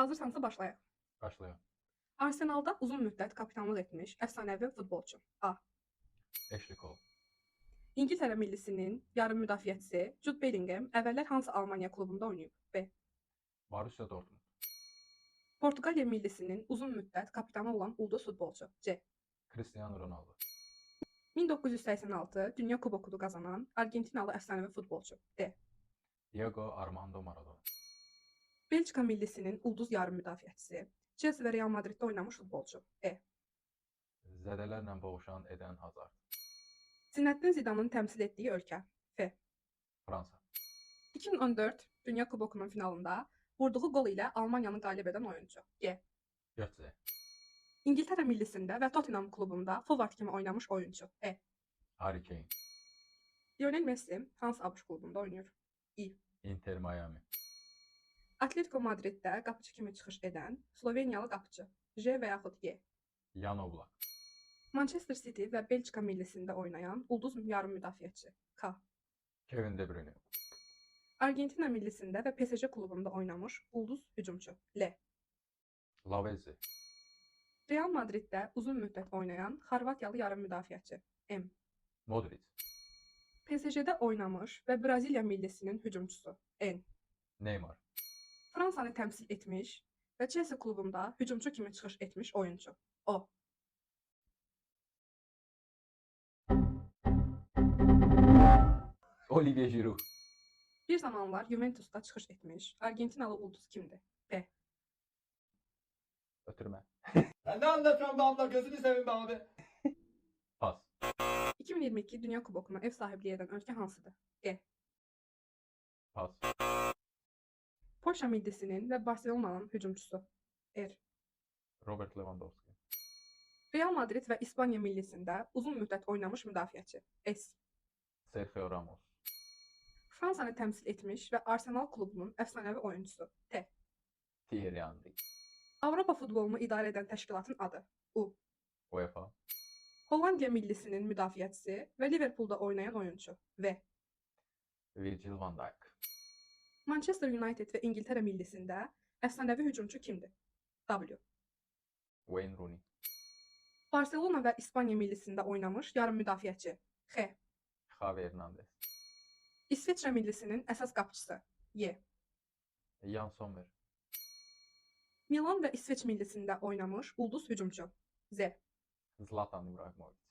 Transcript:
Hazırsansa başlayaq. Başlayaq. Arsenalda uzun müddət kapitanlıq etmiş əfsanəvi futbolçu. A. Ashley Cole. İngiltərə millisinin yarım müdafiəçisi Jude Bellingham əvvəllər hansı Almaniya klubunda oynayıb? B. Borussia Dortmund. Portuqaliya millisinin uzun müddət kapitanı olan ulduz futbolçu. C. Cristiano Ronaldo. 1986 Dünya Kubokunu qazanan Argentinalı əfsanəvi futbolçu. D. Diego Armando Maradona. Belçika millisinin ulduz yarım müdafiəçisi Chelsea və Real Madriddə oynamış futbolçu. E. Zədələrlə boğuşan Eden Hazard. Zinəddin Zidanın təmsil etdiyi ölkə. F. Fransa. 2014 Dünya Kubokunun finalında vurduğu qol ilə Almaniyanı qalib edən oyuncu. G. Götze. İngiltərə millisində və Tottenham klubunda forvard kimi oynamış oyuncu. E. Harry Kane. Lionel Messi hansı ABŞ klubunda oynayır? İ. Inter Miami. Atletico Madriddə qapıcı kimi çıxış edən Sloveniyalı qapıcı. J və yaxud Y. Jan Oblak. Manchester City və Belçika millisində oynayan ulduz yarım müdafiəçi. K. Kevin De Bruyne. Argentina millisində və PSG klubunda oynamış ulduz hücumçu. L. Lavezzi. Real Madriddə uzun müddət oynayan Xorvatiyalı yarım müdafiəçi. M. Modric. PSG-də oynamış və Braziliya millisinin hücumçusu. N. Neymar. Fransanı təmsil etmiş və Chelsea klubunda hücumçu kimi çıxış etmiş oyuncu. O. Olivier Giroud. Bir zamanlar Juventusda çıxış etmiş Argentinalı ulduz kimdir? P. Ötürmə. Ben ne anlatıyorum be abla, gözünü seveyim be abi. Pas. 2022 Dünya Kubokuna ev sahibliği edən ölkə hansıdır? G. Pas. Polşa millisinin və Barselonanın hücumçusu. R. Robert Lewandowski. Real Madrid və İspaniya millisində uzun müddət oynamış müdafiəçi. S. Sergio Ramos. Fransanı təmsil etmiş və Arsenal klubunun əfsanəvi oyuncusu. T. Thierry Henry. Avropa futbolunu idarə edən təşkilatın adı. U. UEFA. Hollandiya millisinin müdafiəçisi və Liverpoolda oynayan oyuncu. V. Virgil van Dijk. Manchester United və İngiltərə millisində əfsanəvi hücumçu kimdir? W. Wayne Rooney. Barselona və İspaniya millisində oynamış yarım müdafiəçi. X. Javi Hernandez. İsveçrə millisinin əsas qapıçısı. Y. Jan Sommer. Milan və İsveç millisində oynamış ulduz hücumçu. Z. Zlatan İbrahimovic.